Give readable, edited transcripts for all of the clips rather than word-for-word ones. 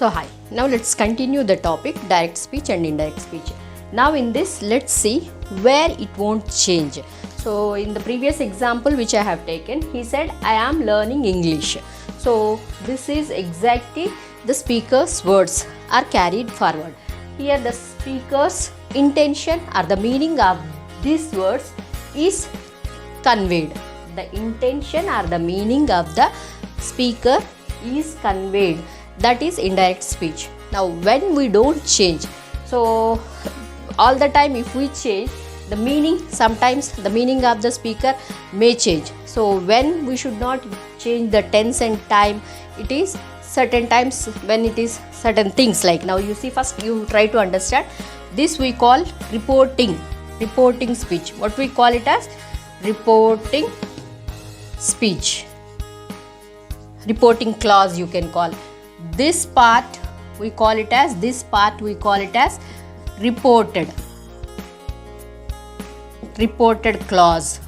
So hi, now let's continue the topic direct speech and indirect speech. Now in this, let's see where it won't change. So in the previous example which I have taken, he said I am learning English. So this is exactly the speaker's words are carried forward. Here the speaker's intention or the meaning of these words is conveyed. The intention or the meaning of the speaker is conveyed. That is indirect speech. Now when we don't change, so all the time if we change the meaning, sometimes the meaning of the speaker may change. So when we should not change the tense and time, it is certain times when it is certain things. Like now you see, first you try to understand this. We call reporting speech. What we call it as reporting speech, reporting clause you can call. This part we call it as reported clause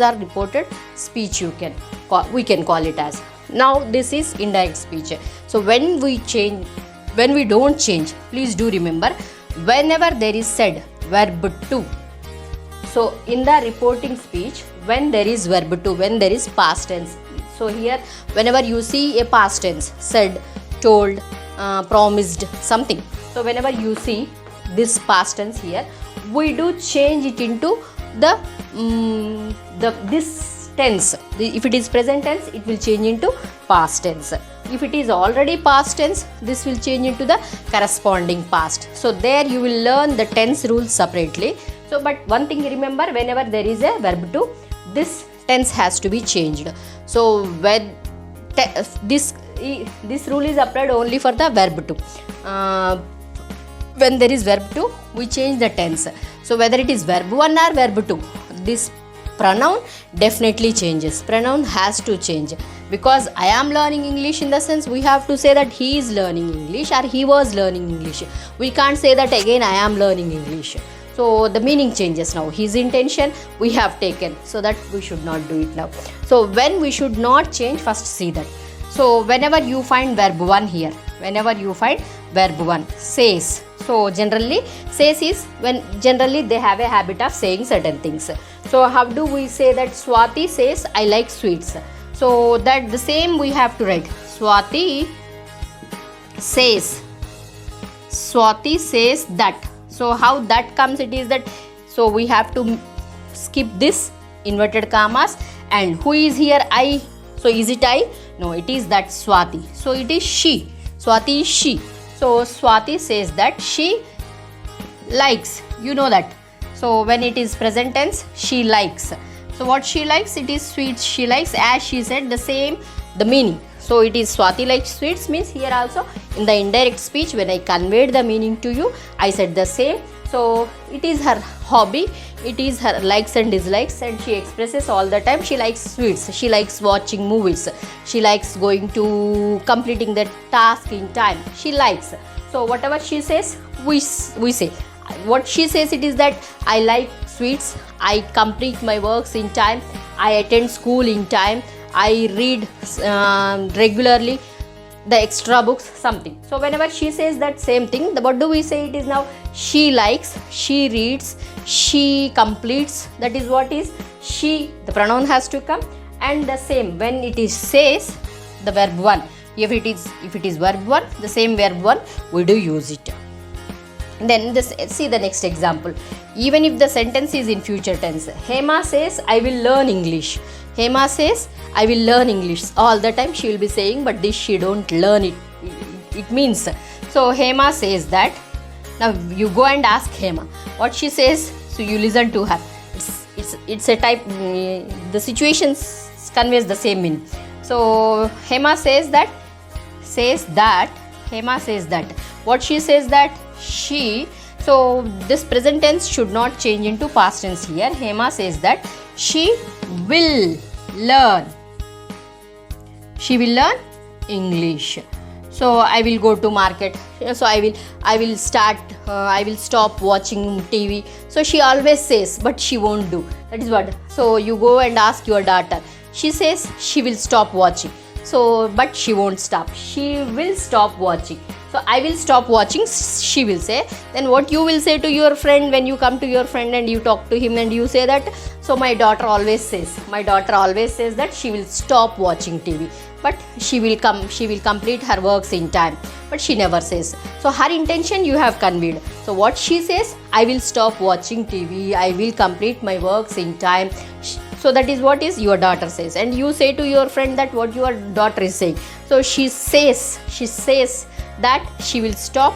or reported speech we can call it as. Now this is indirect speech. So when we don't change, please do remember, whenever there is said verb to. So in the reporting speech, when there is verb to, when there is past tense. So here whenever you see a past tense, said, told, promised, something. So whenever you see this past tense here, we do change it into this tense. If it is present tense, it will change into past tense. If it is already past tense, this will change into the corresponding past. So there you will learn the tense rules separately. So but one thing remember, whenever there is a verb to, this tense has to be changed. So when this rule is applied only for the verb to. When there is verb to, we change the tense. So whether it is verb 1 or verb 2, this pronoun definitely changes. Pronoun has to change, because I am learning English, in the sense we have to say that he is learning English or he was learning English. We can't say that again I am learning English. So the meaning changes now. His intention we have taken, so that we should not do it now. So when we should not change, first see that. So whenever you find verb 1 here, says. So generally says is when generally they have a habit of saying certain things. So how do we say that Swati says I like sweets? So that the same we have to write. Swati says that. So how that comes, it is that, so we have to skip this inverted commas, and who is here? I. So is it I? No, it is that Swati. So it is she. Swati is she. So Swati says that she likes, you know that. So when it is present tense, she likes. So what she likes, it is sweets she likes, as she said, the same the meaning. So it is Swati likes sweets, means here also in the indirect speech, when I conveyed the meaning to you, I said the same. So it is her hobby, it is her likes and dislikes, and she expresses all the time she likes sweets, she likes watching movies, she likes going to completing the task in time, she likes. So whatever she says, we say. What she says, it is that I like sweets, I complete my works in time, I attend school in time, I read regularly the extra books, something. So whenever she says that same thing, what do we say? It is now she likes, she reads, she completes. That is what is she. The pronoun has to come, and the same when it is says, the verb 1. If it is verb 1, the same verb 1 we do use it. Then see the next example. Even if the sentence is in future tense, Hema says I will learn English. Hema says I will learn English. All the time she will be saying, but this she don't learn it. It means. So Hema says that. Now you go and ask Hema what she says. So you listen to her. It's a type. The situation conveys the same meaning. So Hema says that. Hema says that. What she says that she. So this present tense should not change into past tense here. Hema says that she will learn. She will learn English. So I will go to market. So I will stop watching TV. So she always says, but she won't do. That is what. So you go and ask your daughter. She says she will stop watching. So but she won't stop, she will stop watching. So I will stop watching, she will say. Then what you will say to your friend when you come to your friend and you talk to him and you say that, so my daughter always says that she will stop watching TV, but she will complete her works in time, but she never says. So her intention you have conveyed. So what she says, I will stop watching TV, I will complete my works in time. So that is what is your daughter says, and you say to your friend that what your daughter is saying. So she says that she will stop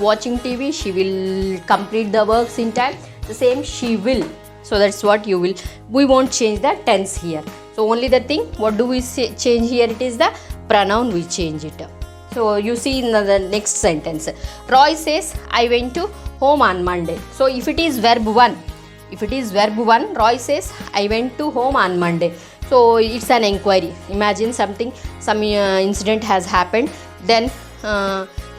watching TV, she will complete the works in time. The same she will. So that's what you will. We won't change the tense here. So only the thing, what do we say, change here? It is the pronoun, we change it. So you see in the next sentence, Roy says, I went to home on Monday. So if it is verb 1, Roy says, I went to home on Monday. So it's an inquiry. Imagine some incident has happened, then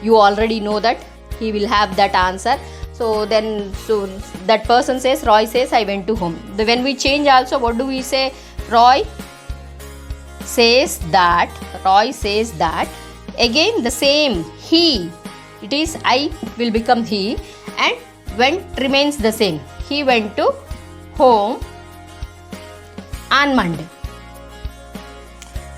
you already know that he will have that answer. So that person says, Roy says, I went to home. When we change also, what do we say? Roy says that. Again the same, he, it is I will become he, and went remains the same. He went to home on Monday.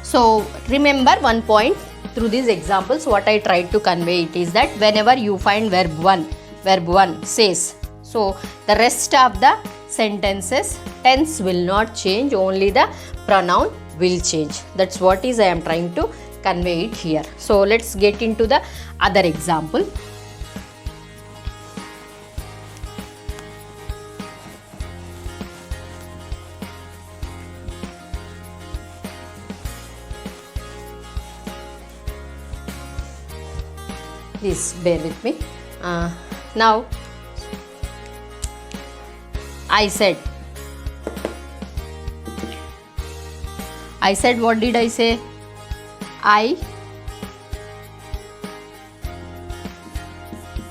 So remember one point through these examples, what I tried to convey it is that whenever you find verb 1 says, so the rest of the sentences tense will not change, only the pronoun will change. That's what is I am trying to convey it here. So let's get into the other example. Please bear with me. Now I said, what did I say?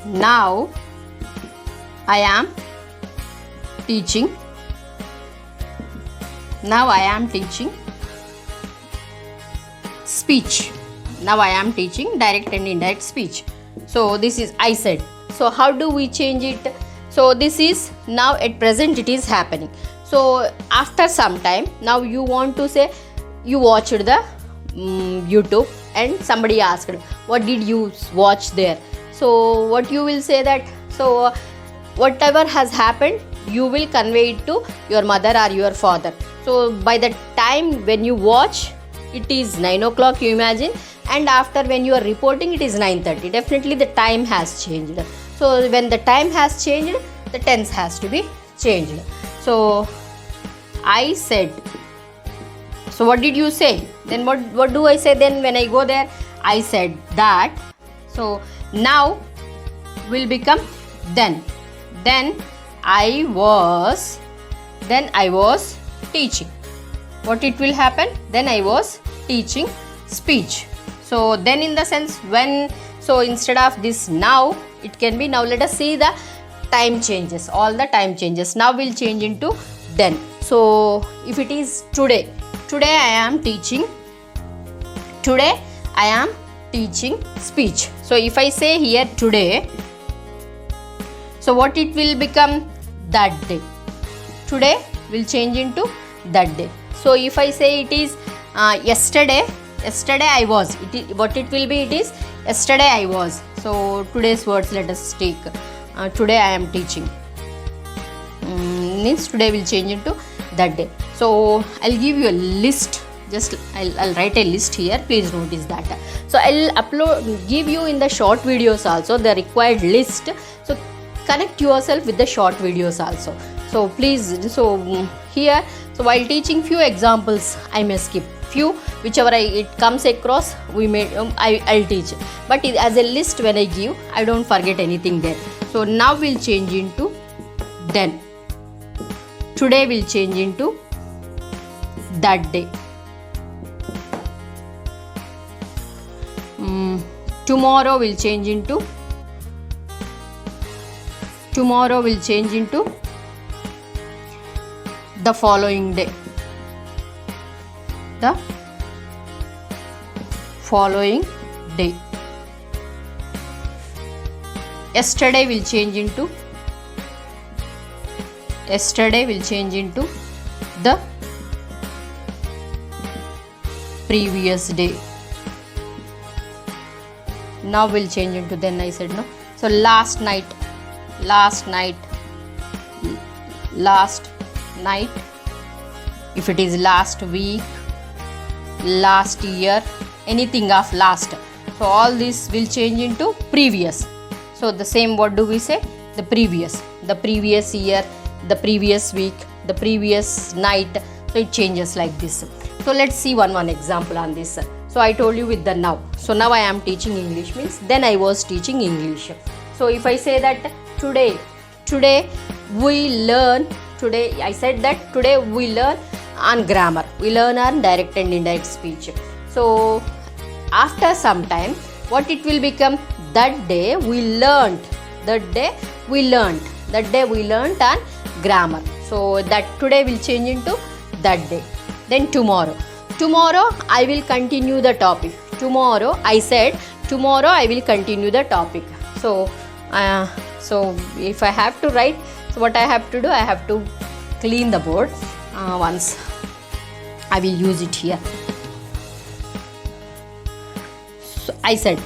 Now I am teaching. Speech. Now I am teaching direct and indirect speech. So this is I said. So how do we change it? So this is now at present it is happening. So after some time, now you want to say you watched the YouTube and somebody asked, what did you watch there? So what you will say that, so whatever has happened, you will convey it to your mother or your father. So by the time when you watch, it is 9 o'clock, you imagine, and after when you are reporting, it is 9:30. Definitely the time has changed. So when the time has changed, the tense has to be changed. So I said. So what did you say? Then what do I say then when I go there? I said that. So now will become then. Then I was teaching. What it will happen? Then I was teaching speech. So then in the sense when, so instead of this now, it can be now. Let us see the time changes, all the time changes. Now will change into then. So if it is today I am teaching speech. So if I say here today, so what it will become? That day. Today will change into that day. So if I say it is yesterday I was, what it will be? It is yesterday I was. So today's words let us take. Today I am teaching. Means today will change into that day. So I'll give you a list. Just I'll write a list here. Please notice that. So I'll give you in the short videos also the required list. So connect yourself with the short videos also. So please, so here, so while teaching few examples, I may skip few, whichever it comes across, I'll teach. But as a list when I give, I don't forget anything there. So now we'll change into then. Today will change into that day. Tomorrow will change into the following day. The following day. Yesterday will change into the previous day. Now will change into, then I said no. So last night. If it is last week, last year, anything of last. So all this will change into previous. So the same, what do we say? The previous year, the previous week, the previous night. So it changes like this. So let's see one example on this. So I told you with the now. So now I am teaching English, means then I was teaching English. So if I say that today we learn, I said that today we learn on grammar, we learn on direct and indirect speech. So after some time, what it will become? That day we learned on grammar. So that today will change into that day. Then tomorrow I will continue the topic. I said tomorrow I will continue the topic. So if I have to write, so what I have to do, I have to clean the board once. I will use it here. So I said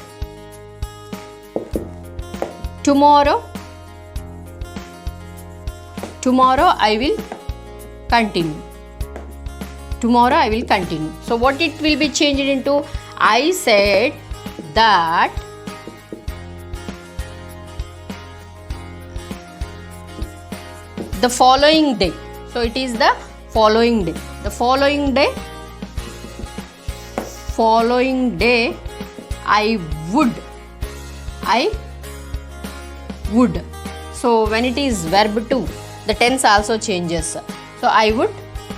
tomorrow I will continue. So what it will be changed into? I said that the following day. So it is the following day. I would. So when it is verb 2, the tense also changes. So I would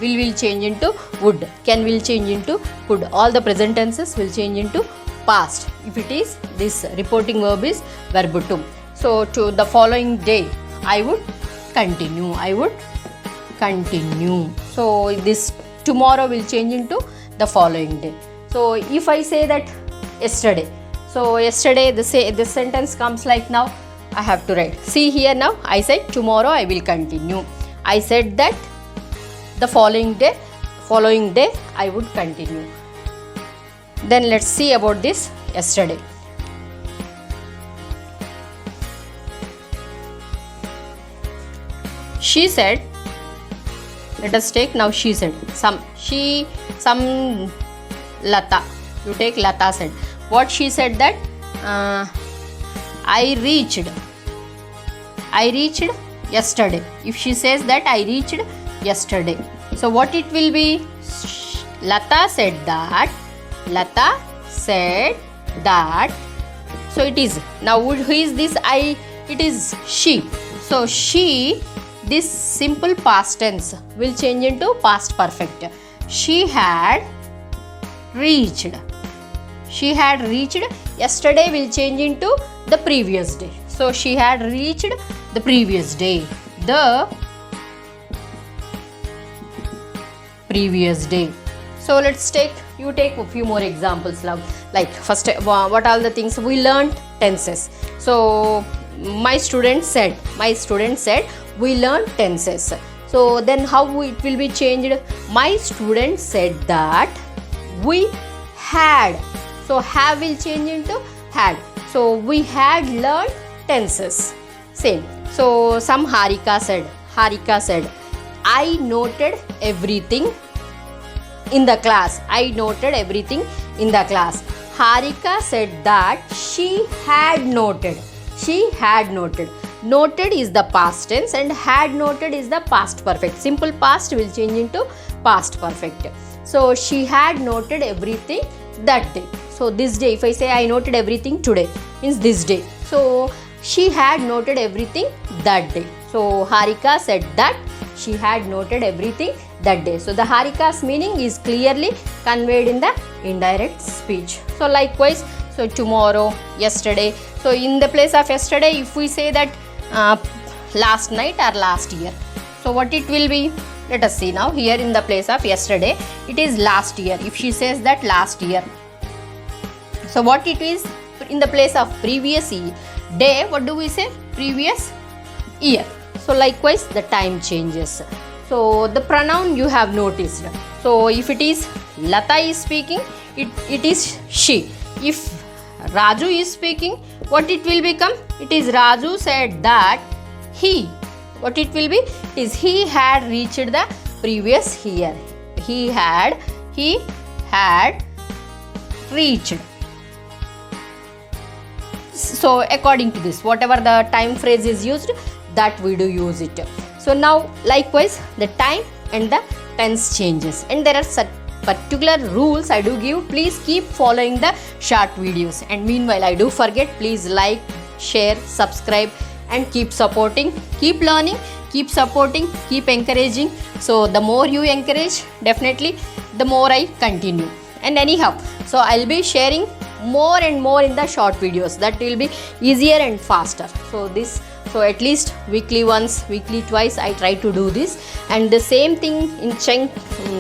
will change into would, can will change into could. All the present tenses will change into past if it is this reporting verb is verb 2. So to the following day I would continue. So this tomorrow will change into the following day. So if I say that yesterday, so yesterday the sentence comes like now. I have to write. See here now, I said tomorrow I will continue. I said that the following day I would continue. Then let's see about this yesterday. She said, let us take now she said, some Lata, you take Lata said. What she said that I reached yesterday. If she says that I reached yesterday, so what it will be? Lata said that. So it is, now who is this? It is she. So she, this simple past tense will change into past perfect. She had reached. Yesterday will change into the previous day. So she had reached the previous day. So let's take a few more examples now. Like first, what are the things we learned? Tenses. So my student said we learned tenses. So then how it will be changed? My student said that we had. So have will change into had. So we had learned tenses. Same. So some Harika said I noted everything in the class. Harika said that she had noted. Noted is the past tense and had noted is the past perfect. Simple past will change into past perfect. So she had noted everything that day. So this day, if I say I noted everything today, means this day. So she had noted everything that day. So Harika said that she had noted everything that day. So the Harika's meaning is clearly conveyed in the indirect speech. So likewise, so tomorrow, yesterday. So in the place of yesterday, if we say that last night or last year, so what it will be? Let us see now. Here in the place of yesterday, it is last year. If she says that last year, So what it is in the place of previous day, what do we say? Previous year. So likewise the time changes. So the pronoun you have noticed. So if it is Lata is speaking, it is she. If Raju is speaking, what it will become? It is Raju said that he. What it will be? It is he had reached the previous year. He had reached. So according to this, whatever the time phrase is used, that we do use it. So now likewise the time and the tense changes, and there are such particular rules I do give. Please keep following the short videos, and meanwhile I do forget, please like, share, subscribe, and keep supporting, keep learning, keep supporting, keep encouraging. So the more you encourage, definitely the more I continue. And anyhow, so I'll be sharing more and more in the short videos, that will be easier and faster. So at least weekly once, weekly twice I try to do this, and the same thing in chunk.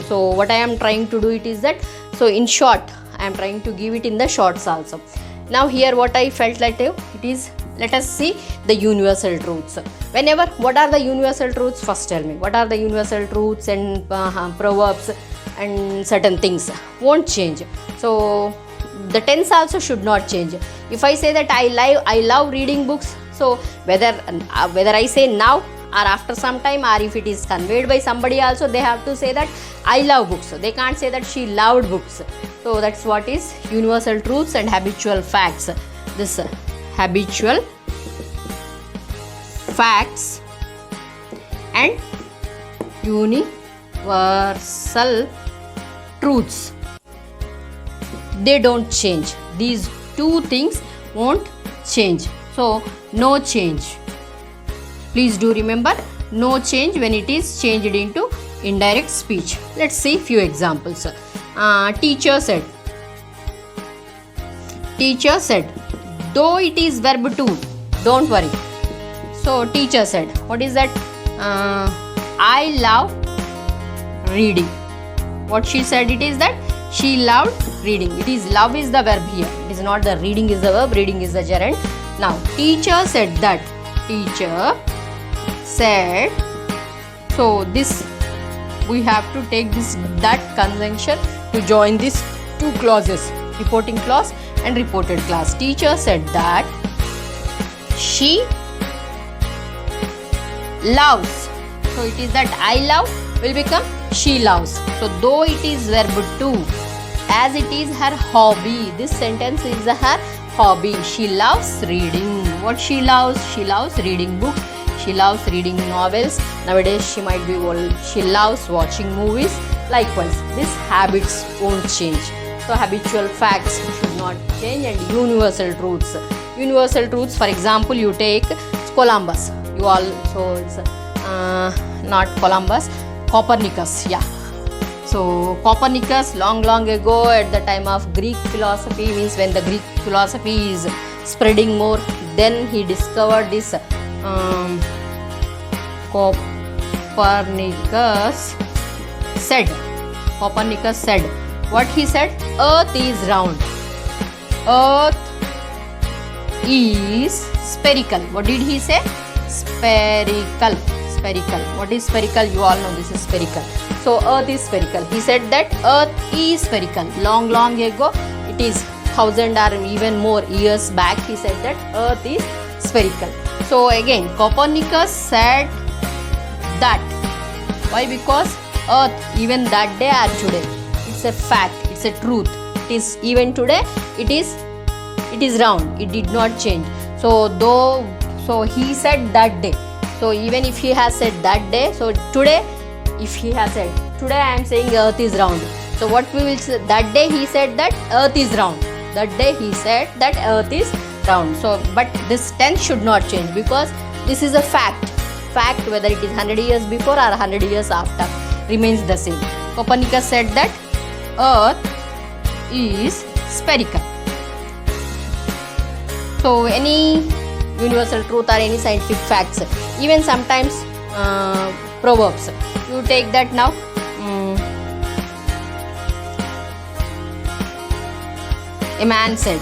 So what I am trying to do it is that, so in short I am trying to give it in the shorts also. Now here what I felt like it is, let us see the universal truths. Whenever, what are the universal truths? First tell me, what are the universal truths and proverbs and certain things won't change. So the tense also should not change. If I say that I love reading books, so whether I say now or after some time, or if it is conveyed by somebody also, they have to say that I love books. So they can't say that she loved books. So that's what is universal truths and habitual facts. This habitual facts and universal truths, they don't change. These two things won't change. So no change. Please do remember, no change when it is changed into indirect speech. Let's see few examples. Teacher said, though it is verb 2, don't worry. So teacher said, what is that? I love reading. What she said, it is that she loved reading. It is love is the verb here. It is not the reading is the verb, reading is the gerund. Now teacher said that. Teacher said. So this we have to take this that conjunction to join these two clauses, reporting clause and reported clause. Teacher said that she loves. So it is that I love will become she loves. So though it is verb 2, as it is her hobby, this sentence is her hobby. She loves reading. What she loves? She loves reading books. She loves reading novels. Nowadays she might be old. She loves watching movies. Likewise, these habits won't change. So habitual facts should not change, and universal truths. Universal truths, for example, you take Columbus. You all, so it's not Columbus, Copernicus. Yeah. So Copernicus, long ago, at the time of Greek philosophy, means when the Greek philosophy is spreading more, then he discovered this. Copernicus said, what he said? Earth is round. Earth is spherical. What did he say? Spherical. What is spherical? You all know this is spherical. So earth is spherical. He said that earth is spherical. Long ago, it is 1,000 or even more years back, he said that earth is spherical. So again, Copernicus said that. Why? Because earth, even that day or today, it's a fact, it's a truth. It is even today, it is round. It did not change. So he said that day. So even if he has said that day, so today, if he has said, today I am saying earth is round. So what we will say, that day he said that earth is round. That day he said that earth is round. So but this tense should not change, because this is a fact. Fact, whether it is 100 years before or 100 years after, remains the same. Copernicus said that earth is spherical. So any universal truth or any scientific facts, even sometimes proverbs, you take that now. A man said.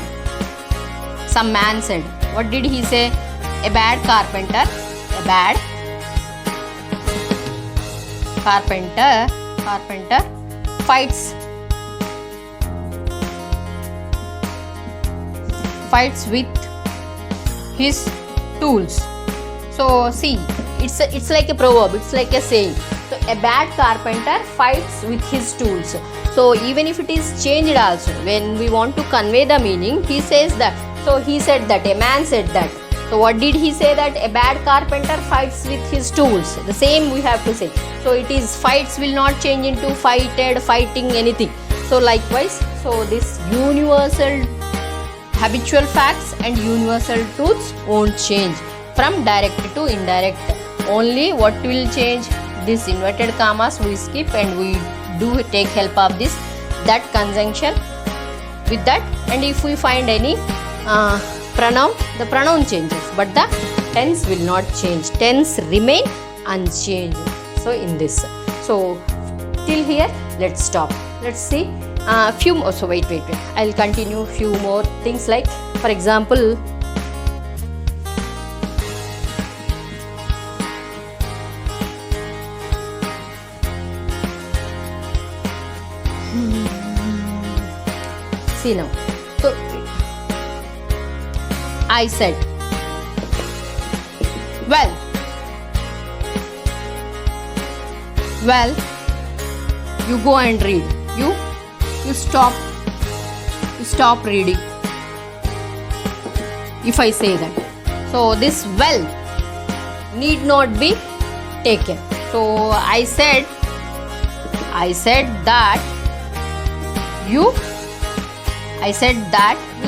Some man said. What did he say? A bad carpenter. A bad carpenter fights with his tools. So see, it's like a proverb, it's like a saying. So a bad carpenter fights with his tools. So even if it is changed also, when we want to convey the meaning, he says that. So he said that, a man said that. So what did he say? That a bad carpenter fights with his tools. The same we have to say. So it is, fights will not change into fighted, fighting, anything. So likewise, so this universal habitual facts and universal truths won't change from direct to indirect. Only what will change? This inverted commas we skip, and we do take help of this, that conjunction with that. And if we find any pronoun, the pronoun changes, but the tense will not change. Tense remain unchanged. So in this, so till here, let's stop. Let's see few more. So wait, I'll continue few more things, like for example, see now. So I said, well, you go and read. You stop reading. If I say that, so this well need not be taken. So I said that you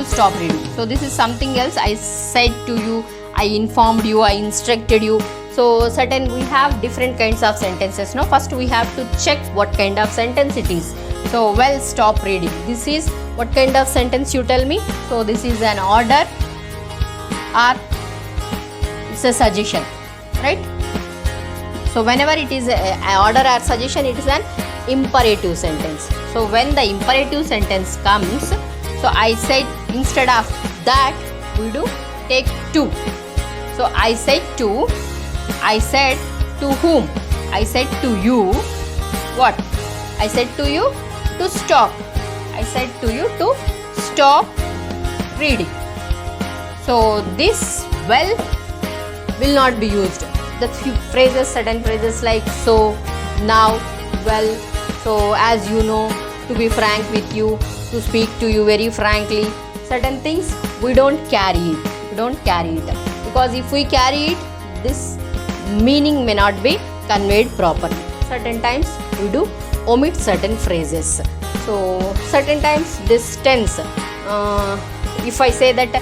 stop reading. So this is something else. I said to you, I informed you, I instructed you. So certain, we have different kinds of sentences. Now first we have to check what kind of sentence it is. So well, stop reading. This is what kind of sentence, you tell me? So this is an order or it's a suggestion, right? So whenever it is an order or suggestion, it is an imperative sentence. So when the imperative sentence comes, so I said, instead of that we do take to. So I said to whom? I said to you, what? I said to you to stop. I said to you to stop reading. So this well will not be used. The few phrases, certain phrases like so, now, well, so as you know, to be frank with you, to speak to you very frankly, certain things we don't carry it. Because if we carry it, this meaning may not be conveyed properly. Certain times we do omit certain phrases. So certain times this tense, if I say that the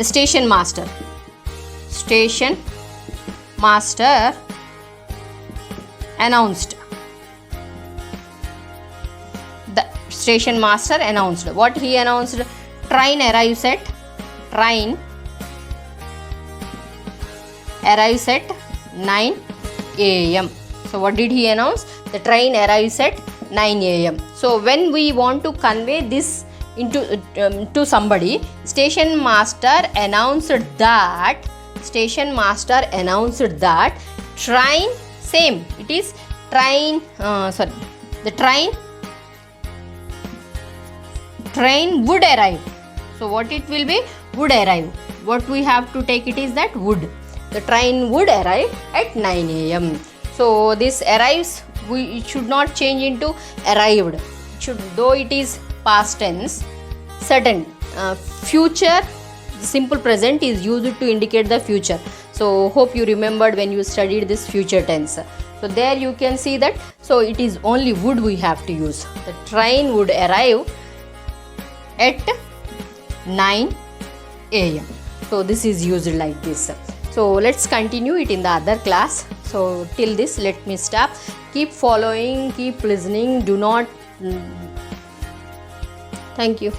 station master announced. The station master announced. What he announced? Train arrives at 9 a.m. So what did he announce? The train arrives at 9 a.m. So when we want to convey this into to somebody, station master announced that train, same, it is train, the train would arrive. So what it will be? Would arrive. What we have to take it is that would. The train would arrive at 9 a.m. So this arrives, it should not change into arrived. Though it is past tense, certain future, simple present is used to indicate the future. So hope you remembered when you studied this future tense. So there you can see that. So it is only would we have to use. The train would arrive at 9 a.m. So this is used like this. So let's continue it in the other class. So till this, let me stop. Keep following, keep listening. Do not. Thank you.